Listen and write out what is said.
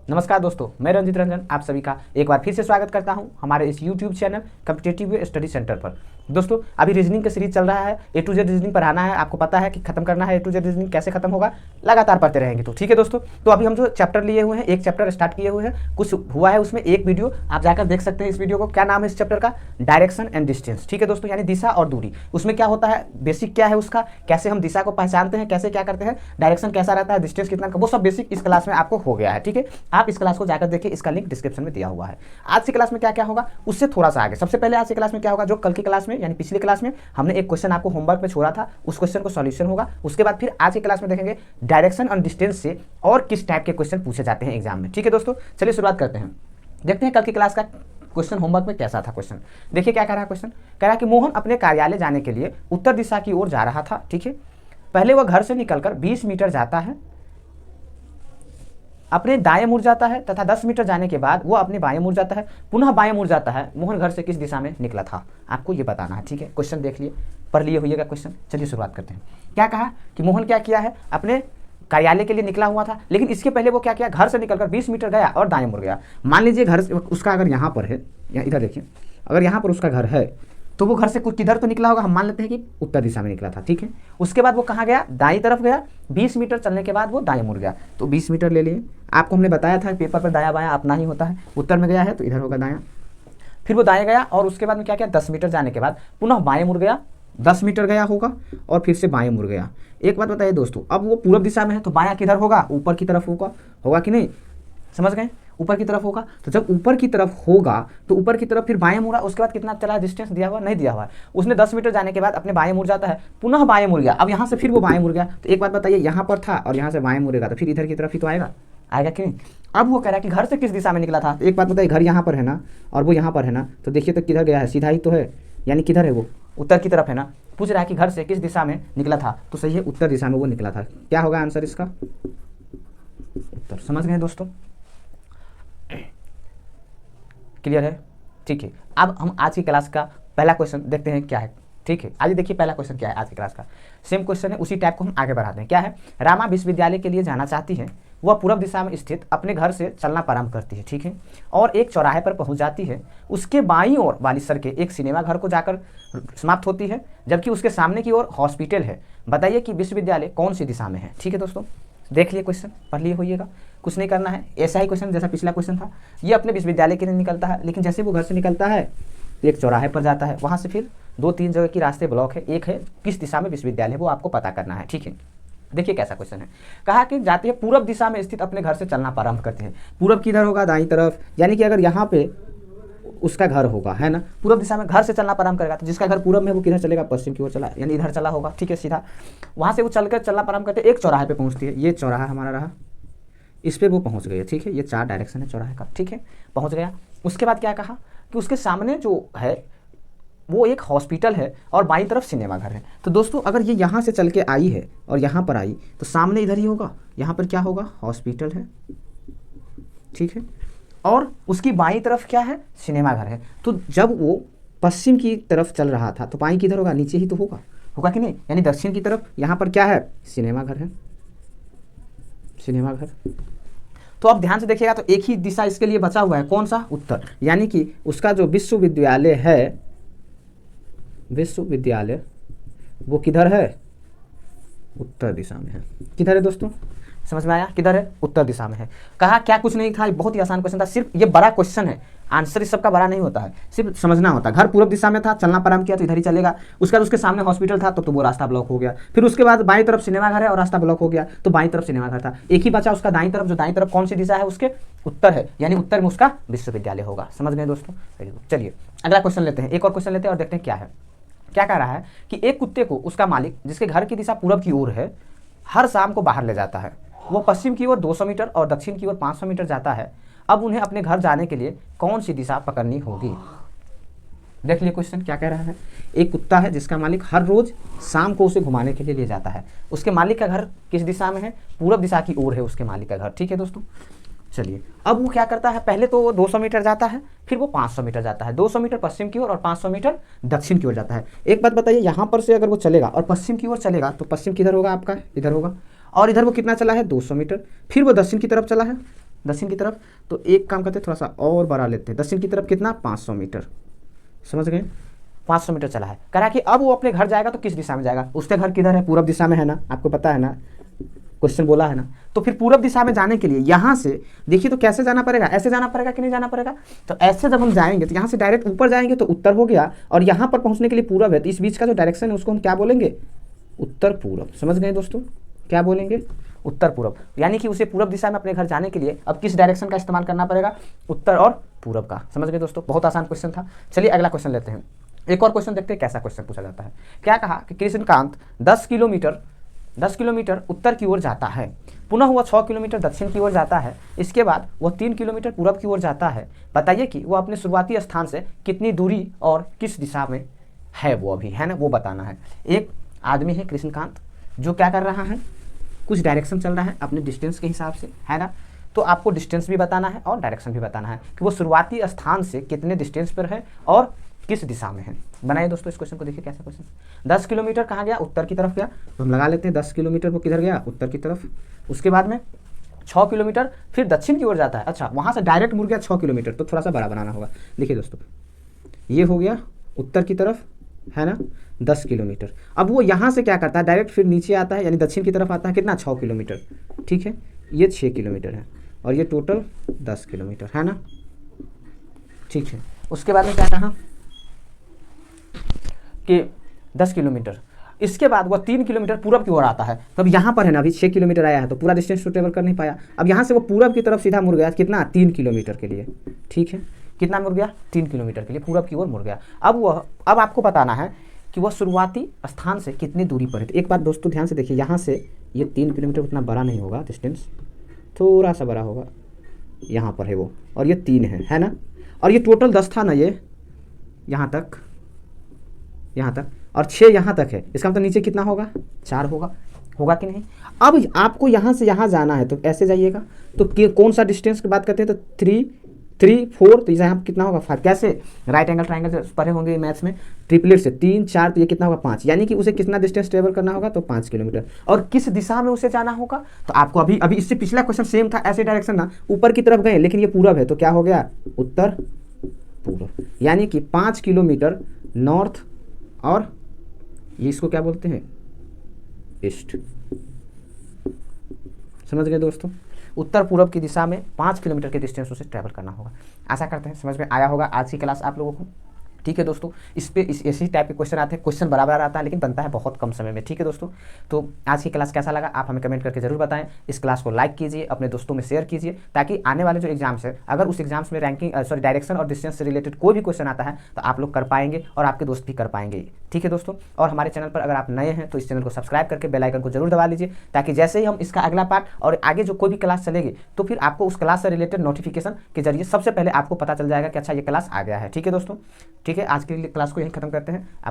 नमस्कार दोस्तों, मैं रंजित रंजन आप सभी का एक बार फिर से स्वागत करता हूं हमारे इस YouTube channel competitive study centre पर। दोस्तों अभी रीजनिंग का सीरीज चल रहा है, ए टू जेड रीजनिंग पढ़ाना है। आपको पता है कि खत्म करना है। ए टू जेड रीजनिंग कैसे खत्म होगा, लगातार पढ़ते रहेंगे तो ठीक है दोस्तों। तो अभी हम जो चैप्टर लिए हुए हैं, एक चैप्टर स्टार्ट किए हुए हैं, कुछ हुआ है उसमें एक वीडियो आप जाकर देख सकते हैं। इस वीडियो को क्या नाम है इस चैप्टर का, डायरेक्शन एंड डिस्टेंस। ठीक है दोस्तों, यानी दिशा और दूरी। उसमें क्या होता है, बेसिक क्या है उसका, कैसे हम दिशा को पहचानते हैं, कैसे क्या करते हैं, डायरेक्शन कैसा रहता है, डिस्टेंस कितना, वो सब बेसिक इस क्लास में आपको हो गया है। ठीक है, आप इस क्लास को जाकर देखिए, इसका लिंक डिस्क्रिप्शन में दिया हुआ है। आज की क्लास में क्या क्या होगा उससे थोड़ा सा आगे। सबसे पहले आज की क्लास में क्या होगा, जो कल की क्लास में यानी पिछली क्लास में हमने एक क्वेश्चन आपको होमवर्क में छोड़ा था, उस क्वेश्चन को सॉल्यूशन होगा। उसके बाद फिर आज की क्लास में देखेंगे डायरेक्शन और डिस्टेंस से और किस टाइप के क्वेश्चन पूछे जाते हैं एग्जाम में। ठीक है दोस्तों, चलिए शुरुआत करते हैं। देखते हैं कल की क्लास का क्वेश्चन होमवर्क में कैसा था क्वेश्चन। देखिए क्या कह रहा है क्वेश्चन, कह रहा है कि मोहन अपने कार्यालय जाने के लिए उत्तर दिशा की ओर जा रहा था। ठीक है, पहले वह घर से निकलकर 20 मीटर जाता है, अपने दाएं मुड़ जाता है तथा 10 मीटर जाने के बाद वो अपने बाएं मुड़ जाता है, पुनः बाएं मुड़ जाता है। मोहन घर से किस दिशा में निकला था, आपको ये बताना है। ठीक है, क्वेश्चन देख लिए, पढ़ लिए होइएगा क्वेश्चन। चलिए शुरुआत करते हैं। क्या कहा कि मोहन क्या किया है, अपने कार्यालय के लिए निकला हुआ था, लेकिन इसके पहले वो क्या किया, घर से निकलकर 20 मीटर गया और दाएं मुड़ गया। मान लीजिए घर से उसका अगर यहाँ पर है, या इधर देखिए, अगर यहाँ पर उसका घर है तो वो घर से कुछ किधर तो निकला होगा, हम मान लेते हैं कि उत्तर दिशा में निकला था। ठीक है, उसके बाद वो कहाँ गया, दाईं तरफ गया। 20 मीटर चलने के बाद वो दाएं मुड़ गया, तो 20 मीटर ले लिए। आपको हमने बताया था पेपर पर दाया बायां अपना ही होता है। उत्तर में गया है तो इधर होगा दायां, फिर वो दाएं गया और उसके बाद में क्या किया, 10 मीटर जाने के बाद पुनः बाएं मुड़ गया। 10 मीटर गया होगा और फिर से बाएं मुड़ गया। एक बात बताइए दोस्तों, अब वो पूर्व दिशा में है तो बायां किधर होगा, ऊपर की तरफ होगा, होगा कि नहीं, समझ गए, ऊपर की तरफ होगा। तो जब ऊपर की तरफ होगा तो ऊपर की तरफ फिर बाएं मुड़ा, उसके बाद कितना चला, डिस्टेंस दिया हुआ नहीं दिया हुआ है। उसने 10 मीटर जाने के बाद अपने बाएं मुड़ जाता है, पुनः बाएं मुड़ गया। अब यहाँ से फिर वो बाएं मुड़ गया। तो एक बात बताइए, यहाँ पर था और यहाँ से बाएं मुड़ेगा तो फिर इधर की तरफ ही तो आएगा, आएगा कि नहीं। अब वो कह रहा है कि घर से किस दिशा में निकला था। तो एक बात बताइए, घर यहाँ पर है ना और वो यहाँ पर है ना, तो देखिए तो किधर गया है, सीधा ही तो है, यानी किधर है वो, उत्तर की तरफ है ना। पूछ रहा है कि घर से किस दिशा में निकला था, तो सही है उत्तर दिशा में वो निकला था। क्या होगा आंसर इसका, उत्तर। समझ गए दोस्तों, क्लियर है। ठीक है, अब हम आज की क्लास का पहला क्वेश्चन देखते हैं क्या है। ठीक है, आज देखिए पहला क्वेश्चन क्या है आज की क्लास का, सेम क्वेश्चन है, उसी टाइप को हम आगे बढ़ाते हैं। क्या है, रामा विश्वविद्यालय के लिए जाना चाहती है। वह पूर्व दिशा में स्थित अपने घर से चलना प्रारंभ करती है। ठीक है, और एक चौराहे पर पहुंच जाती है। उसके बाईं ओर वाली सड़कें एक सिनेमा घर को जाकर समाप्त होती है, जबकि उसके सामने की ओर हॉस्पिटल है। बताइए कि विश्वविद्यालय कौन सी दिशा में है। ठीक है दोस्तों, देख लिए क्वेश्चन, पढ़ लिए होइएगा, कुछ नहीं करना है। ऐसा ही क्वेश्चन जैसा पिछला क्वेश्चन था, ये अपने विश्वविद्यालय के लिए निकलता है, लेकिन जैसे वो घर से निकलता है तो एक चौराहे पर जाता है, वहाँ से फिर 2-3 जगह की रास्ते ब्लॉक है, एक है किस दिशा में विश्वविद्यालय है वो आपको पता करना है। ठीक है, देखिए कैसा क्वेश्चन है। कहा कि जाती है पूर्व दिशा में स्थित अपने घर से चलना प्रारंभ करते हैं। पूर्व किधर होगा, दाईं तरफ, यानी कि अगर यहाँ पे उसका घर होगा, है ना, पूर्व दिशा में घर से चलना प्रारंभ करेगा, तो जिसका घर पूर्व में वो किधर चलेगा, पश्चिम की ओर चला, यानी इधर चला होगा। ठीक है, सीधा वहाँ से वो चलकर चलना प्रारंभ करते, एक चौराहे पे पहुँचती है। ये चौराहा हमारा रहा, इस पे वो पहुँच गई है। ठीक है, ये 4 डायरेक्शन है चौराहे का। ठीक है, पहुँच गया। उसके बाद क्या कहा कि उसके सामने जो है वो एक हॉस्पिटल है और बाईं तरफ सिनेमा घर है। तो दोस्तों अगर ये यहाँ से चल के आई है और यहाँ पर आई तो सामने इधर ही होगा, यहाँ पर क्या होगा, हॉस्पिटल है। ठीक है, और उसकी बाईं तरफ क्या है, सिनेमा घर है। तो जब वो पश्चिम की तरफ चल रहा था तो बाईं किधर होगा, नीचे ही तो होगा, होगा कि नहीं, यानी दक्षिण की तरफ। यहाँ पर क्या है, सिनेमा घर है, सिनेमा घर। तो अब ध्यान से देखिएगा तो एक ही दिशा इसके लिए बचा हुआ है, कौन सा, उत्तर। यानी कि उसका जो विश्वविद्यालय है, विश्वविद्यालय वो किधर है, उत्तर दिशा में है। किधर है दोस्तों, समझ में आया, किधर है, उत्तर दिशा में है। कहा क्या, कुछ नहीं था, बहुत ही आसान क्वेश्चन था। सिर्फ ये बड़ा क्वेश्चन है, आंसर इस सबका बड़ा नहीं होता है, सिर्फ समझना होता है। घर पूर्व दिशा में था, चलना प्रारंभ किया तो इधर ही चलेगा। उसके बाद उसके सामने हॉस्पिटल था तो वो रास्ता ब्लॉक हो गया। फिर उसके बाद बाईं तरफ सिनेमा घर है और रास्ता ब्लॉक हो गया, तो बाईं तरफ सिनेमा घर था। एक ही बचा उसका दाईं तरफ, जो दाईं तरफ कौन सी दिशा है, उसके उत्तर है, यानी उत्तर में उसका विश्वविद्यालय होगा। समझ गए दोस्तों, वेरी गुड। चलिए अगला क्वेश्चन लेते हैं, एक और क्वेश्चन लेते हैं और देखते हैं क्या है। क्या कह रहा है कि एक कुत्ते को उसका मालिक, जिसके घर की दिशा पूरब की ओर है, हर शाम को बाहर ले जाता है। वो पश्चिम की ओर 200 मीटर और दक्षिण की ओर 500 मीटर जाता है। अब उन्हें अपने घर जाने के लिए कौन सी दिशा पकड़नी होगी। देख लिए क्वेश्चन क्या कह रहा है। एक कुत्ता है जिसका मालिक हर रोज शाम को उसे घुमाने के लिए ले जाता है। उसके मालिक का घर किस दिशा में है, पूरब दिशा की ओर है उसके मालिक का घर। ठीक है दोस्तों, चलिए अब वो क्या करता है, पहले तो वो 200 मीटर जाता है, फिर वो 500 मीटर जाता है। 200 मीटर पश्चिम की ओर और 500 मीटर दक्षिण की ओर जाता है। एक बात बताइए, यहाँ पर से अगर वो चलेगा और पश्चिम की ओर चलेगा तो पश्चिम किधर होगा आपका, इधर होगा। और इधर वो कितना चला है, 200 मीटर। फिर वो दक्षिण की तरफ चला है, दक्षिण की तरफ, तो एक काम करते हैं थोड़ा सा और बढ़ा लेते हैं। दक्षिण की तरफ कितना, 500 मीटर, समझ गए, 500 मीटर चला है। कह रहा कि अब वो अपने घर जाएगा तो किस दिशा में जाएगा, उसके घर किधर है, पूरब दिशा में है ना, आपको पता है ना, क्वेश्चन बोला है ना। तो फिर पूरब दिशा में जाने के लिए यहाँ से देखिए तो कैसे जाना पड़ेगा, ऐसे जाना पड़ेगा कि नहीं जाना पड़ेगा। तो ऐसे जब हम जाएंगे तो यहाँ से डायरेक्ट ऊपर जाएंगे तो उत्तर हो गया, और यहाँ पर पहुँचने के लिए पूरब है, तो इस बीच का जो डायरेक्शन है उसको हम क्या बोलेंगे, उत्तर पूरब। समझ गए दोस्तों, क्या बोलेंगे, उत्तर पूरब। यानी कि उसे पूरब दिशा में अपने घर जाने के लिए अब किस डायरेक्शन का इस्तेमाल करना पड़ेगा, उत्तर और पूरब का। समझ गए दोस्तों, बहुत आसान क्वेश्चन था। चलिए अगला क्वेश्चन लेते हैं। एक और क्वेश्चन देखते हैं कैसा क्वेश्चन पूछा जाता है। क्या कहा कि कृष्णकांत 10 किलोमीटर उत्तर की ओर जाता है, पुनः वह 6 किलोमीटर दक्षिण की ओर जाता है, इसके बाद वह 3 किलोमीटर पूरब की ओर जाता है। बताइए कि वह अपने शुरुआती स्थान से कितनी दूरी और किस दिशा में है, वो अभी है ना, वो बताना है। एक आदमी है कृष्णकांत, जो क्या कर रहा है, कुछ डायरेक्शन चल रहा है अपने डिस्टेंस के हिसाब से, है ना। तो आपको डिस्टेंस भी बताना है और डायरेक्शन भी बताना है कि वो शुरुआती स्थान से कितने डिस्टेंस पर है और किस दिशा में है। बनाइए दोस्तों इस क्वेश्चन को, देखिए कैसा क्वेश्चन। 10 किलोमीटर कहाँ गया, उत्तर की तरफ गया, तो हम लगा लेते हैं 10 किलोमीटर वो किधर गया, उत्तर की तरफ। उसके बाद में 6 किलोमीटर फिर दक्षिण की ओर जाता है। अच्छा, वहाँ से डायरेक्ट मुड़ गया 6 किलोमीटर, तो थोड़ा सा बड़ा बनाना होगा। देखिए दोस्तों, ये हो गया उत्तर की तरफ, है ना, 10 किलोमीटर। अब वो यहाँ से क्या करता है, डायरेक्ट फिर नीचे आता है, यानी दक्षिण की तरफ आता है, कितना, 6 किलोमीटर, ठीक है। ये 6 किलोमीटर है और ये टोटल 10 किलोमीटर, है ना, ठीक है। उसके बाद में क्या कहा कि 10 किलोमीटर, इसके बाद वह 3 किलोमीटर पूरब की ओर आता है। तो अब यहाँ पर है ना, अभी 6 किलोमीटर आया है तो पूरा डिस्टेंस तो ट्रेवल कर नहीं पाया। अब यहाँ से वो पूरब की तरफ सीधा मुड़ गया, कितना, 3 किलोमीटर के लिए, ठीक है। कितना मुड़ गया, 3 किलोमीटर के लिए पूरब की ओर मुड़ गया। अब आपको बताना है कि वह शुरुआती स्थान से कितनी दूरी पर है। तो एक बात दोस्तों ध्यान से देखिए, यहाँ से ये 3 किलोमीटर उतना बड़ा नहीं होगा, डिस्टेंस थोड़ा सा बड़ा होगा, यहाँ पर है वो, और ये 3 है ना, और ये टोटल 10 था ना, ये यहाँ तक और 6 यहाँ तक है। इसका मतलब नीचे कितना होगा, 4 होगा कि नहीं। अब आपको यहाँ से यहाँ जाना है तो ऐसे जाइएगा, तो कौन सा डिस्टेंस की बात करते हैं, तो 3 4, तो यहाँ कितना होगा, 5। कैसे, राइट एंगल ट्राइंगल से पढ़े होंगे मैथ्स में, ट्रिपलेट से 3 4, तो ये कितना होगा, 5। यानी कि उसे कितना डिस्टेंस ट्रेवल करना होगा, तो 5 किलोमीटर। और किस दिशा में उसे जाना होगा, तो आपको अभी इससे पिछला क्वेश्चन सेम था, ऐसे डायरेक्शन ना, ऊपर की तरफ गए, लेकिन ये पूरब है तो क्या हो गया, उत्तर पूरब। यानी कि 5 किलोमीटर नॉर्थ, और ये इसको क्या बोलते हैं, ईस्ट। समझ गए दोस्तों, उत्तर पूरब की दिशा में 5 किलोमीटर के डिस्टेंस उसे ट्रैवल करना होगा। आशा करते हैं समझ में आया होगा आज की क्लास आप लोगों को, ठीक है दोस्तों। इस पे इसी टाइप के क्वेश्चन आते हैं, क्वेश्चन बराबर आता है लेकिन बनता है बहुत कम समय में, ठीक है दोस्तों। तो आज की क्लास कैसा लगा आप हमें कमेंट करके जरूर बताएं। इस क्लास को लाइक कीजिए, अपने दोस्तों में शेयर कीजिए, ताकि आने वाले जो एग्जाम्स है, अगर उस एग्जाम्स में डायरेक्शन और डिस्टेंस से रिलेटेड कोई भी क्वेश्चन आता है तो आप लोग कर पाएंगे और आपके दोस्त भी कर पाएंगे, ठीक है दोस्तों। और हमारे चैनल पर अगर आप नए हैं तो इस चैनल को सब्सक्राइब करके बेल आइकन को जरूर दबा लीजिए, ताकि जैसे ही हम इसका अगला पार्ट और आगे जो कोई भी क्लास चलेगी तो फिर आपको उस क्लास से रिलेटेड नोटिफिकेशन के जरिए सबसे पहले आपको पता चल जाएगा कि अच्छा ये क्लास आ गया है, ठीक है दोस्तों। ठीक है, आज के लिए क्लास को यहीं खत्म करते हैं।